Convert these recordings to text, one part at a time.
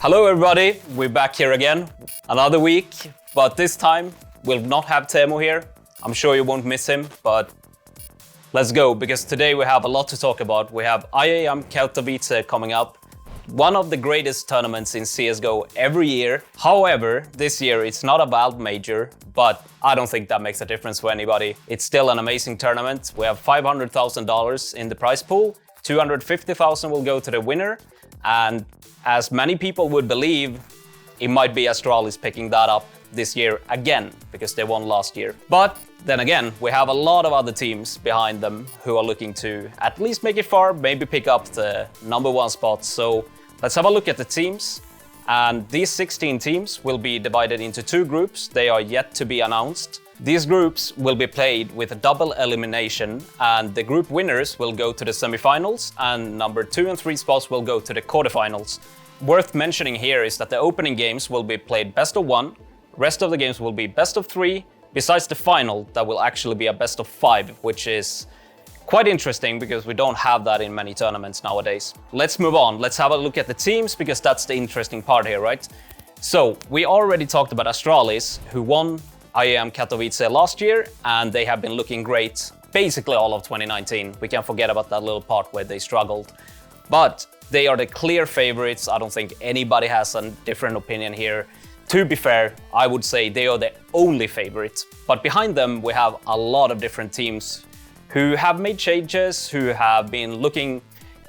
Hello everybody, we're back here again, another week, but this time we'll not have Teemu here. I'm sure you won't miss him, but let's go, because today we have a lot to talk about. We have IEM Katowice coming up, one of the greatest tournaments in CSGO every year. However, this year it's not a Valve major, but I don't think that makes a difference for anybody. It's still an amazing tournament. We have $500,000 in the prize pool, $250,000 will go to the winner, and as many people would believe, it might be Astralis picking that up this year again, because they won last year. But then again, we have a lot of other teams behind them who are looking to at least make it far, maybe pick up the #1 spot. So let's have a look at the teams. And these 16 teams will be divided into two groups. They are yet to be announced. These groups will be played with a double elimination, and the group winners will go to the semifinals, and number 2 and 3 spots will go to the quarterfinals. Worth mentioning here is that the opening games will be played best of 1, rest of the games will be best of 3, besides the final that will actually be a best of 5, which is quite interesting because we don't have that in many tournaments nowadays. Let's move on, let's have a look at the teams, because that's the interesting part here, right? So we already talked about Astralis, who won IEM Katowice last year, and they have been looking great basically all of 2019. We can't forget about that little part where they struggled. But they are the clear favorites. I don't think anybody has a different opinion here. To be fair, I would say they are the only favorites. But behind them, we have a lot of different teams who have made changes, who have been looking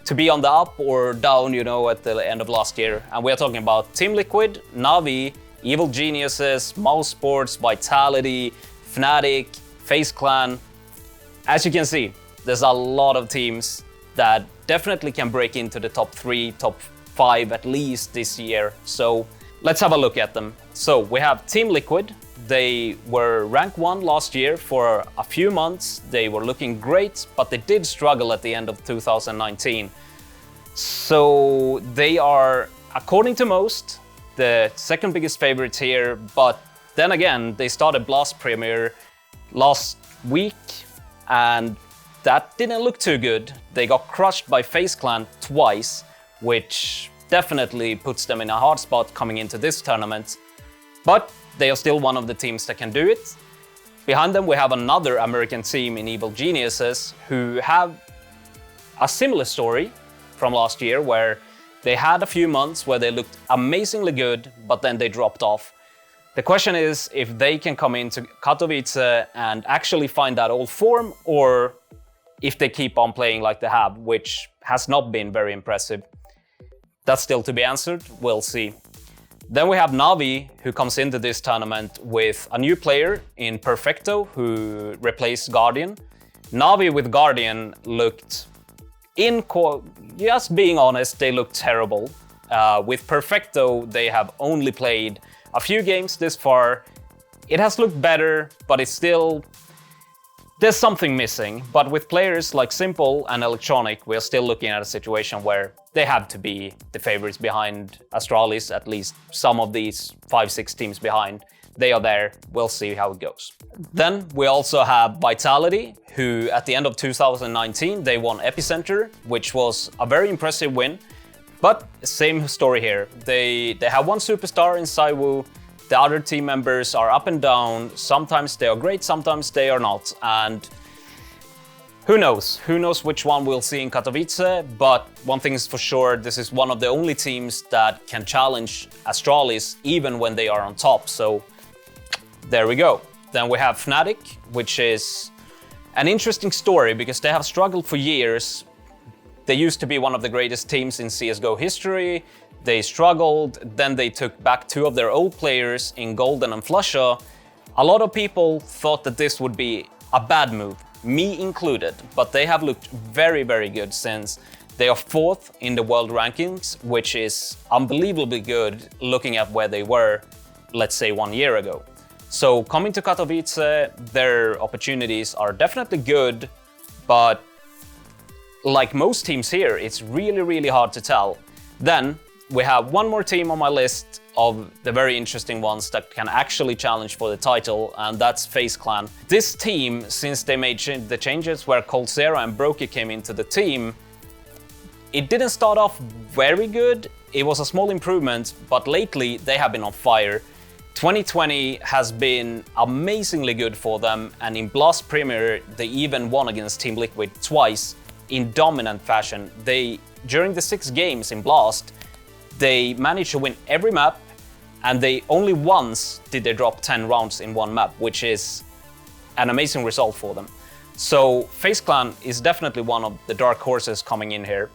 to be on the up or down, you know, at the end of last year. And we are talking about Team Liquid, Na'Vi, Evil Geniuses, mousesports, Vitality, Fnatic, FaZe Clan. As you can see, there's a lot of teams that definitely can break into the top 3, top 5 at least this year. So let's have a look at them. So we have Team Liquid. They were rank 1 last year for a few months. They were looking great, but they did struggle at the end of 2019. So they are, according to most, the second biggest favorites here, but then again, they started Blast Premier last week, and that didn't look too good. They got crushed by FaZe Clan twice, which definitely puts them in a hard spot coming into this tournament. But they are still one of the teams that can do it. Behind them, we have another American team in Evil Geniuses, who have a similar story from last year, where they had a few months where they looked amazingly good, but then they dropped off. The question is if they can come into Katowice and actually find that old form, or if they keep on playing like they have, which has not been very impressive. That's still to be answered, we'll see. Then we have Na'Vi, who comes into this tournament with a new player in Perfecto, who replaced Guardian. Na'Vi with Guardian looked, just being honest, they look terrible. With Perfecto, they have only played a few games this far. It has looked better, but it's still, there's something missing. But with players like Simple and Electronic, we're still looking at a situation where they have to be the favorites behind Astralis, at least some of these 5-6 teams behind. They are there, we'll see how it goes. Then we also have Vitality, who at the end of 2019, they won Epicenter, which was a very impressive win. But same story here. They have one superstar in Saiwu. The other team members are up and down. Sometimes they are great, sometimes they are not. And who knows? Who knows which one we'll see in Katowice, but one thing is for sure, this is one of the only teams that can challenge Astralis even when they are on top. So there we go. Then we have Fnatic, which is an interesting story because they have struggled for years. They used to be one of the greatest teams in CSGO history. They struggled, then they took back 2 of their old players in Golden and Flusha. A lot of people thought that this would be a bad move, me included, but they have looked very, very good since. They are 4th in the world rankings, which is unbelievably good looking at where they were, let's say 1 year ago. So coming to Katowice, their opportunities are definitely good, but like most teams here, it's really, really hard to tell. Then we have one more team on my list of the very interesting ones that can actually challenge for the title, and that's FaZe Clan. This team, since they made the changes where coldzera and Brokey came into the team, it didn't start off very good. it was a small improvement, but lately they have been on fire. 2020 has been amazingly good for them, and in Blast Premier they even won against Team Liquid twice in dominant fashion. During the 6 games in Blast, they managed to win every map, and they only once did they drop 10 rounds in one map, which is an amazing result for them. So FaZe Clan is definitely one of the dark horses coming in here,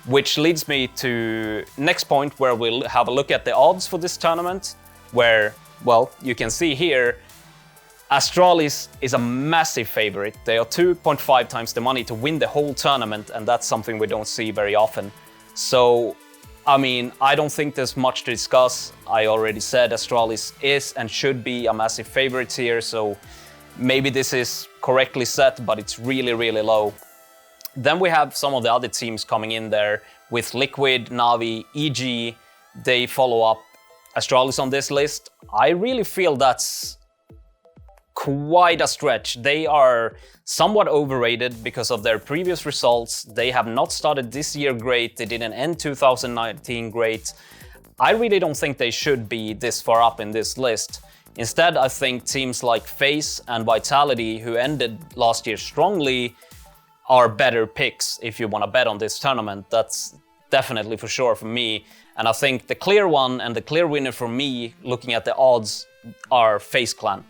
which leads me to next point, where we'll have a look at the odds for this tournament, where, well, you can see here, Astralis is a massive favorite. They are 2.5 times the money to win the whole tournament, and that's something we don't see very often. So, I mean, I don't think there's much to discuss. I already said Astralis is and should be a massive favorite here, so maybe this is correctly set, but it's really, really low. Then we have some of the other teams coming in there with Liquid, Navi, EG. They follow up Astralis on this list. I really feel that's quite a stretch. They are somewhat overrated because of their previous results. They have not started this year great. They didn't end 2019 great. I really don't think they should be this far up in this list. Instead, I think teams like FaZe and Vitality, who ended last year strongly, are better picks if you want to bet on this tournament. That's definitely for sure for me. And I think the clear one and the clear winner for me, looking at the odds, are FaZe Clan.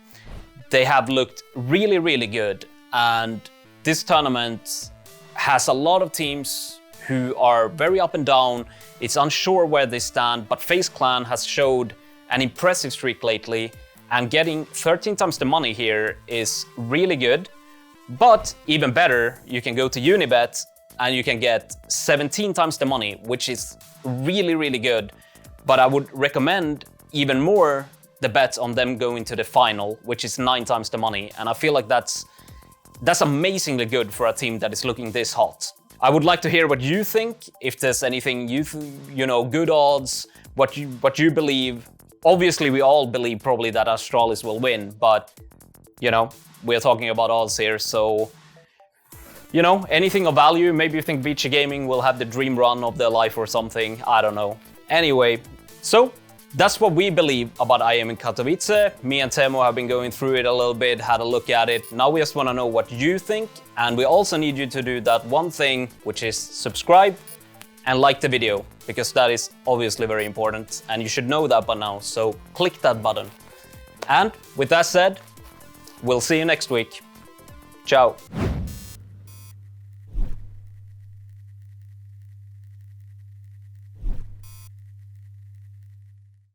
They have looked really, really good. And this tournament has a lot of teams who are very up and down. It's unsure where they stand, but FaZe Clan has showed an impressive streak lately. And getting 13 times the money here is really good. But even better, you can go to Unibet and you can get 17 times the money, which is really, really good. But I would recommend even more the bet on them going to the final, which is 9 times the money. And I feel like that's amazingly good for a team that is looking this hot. I would like to hear what you think, if there's anything you know, good odds, what you believe. Obviously, we all believe probably that Astralis will win, but, you know, we're talking about odds here, so, you know, anything of value. Maybe you think VG Gaming will have the dream run of their life or something, I don't know. Anyway, so that's what we believe about IEM Katowice. Me and Teemu have been going through it a little bit, had a look at it. Now we just want to know what you think, and we also need you to do that one thing, which is subscribe and like the video, because that is obviously very important, and you should know that by now, so click that button. And with that said, we'll see you next week. Ciao.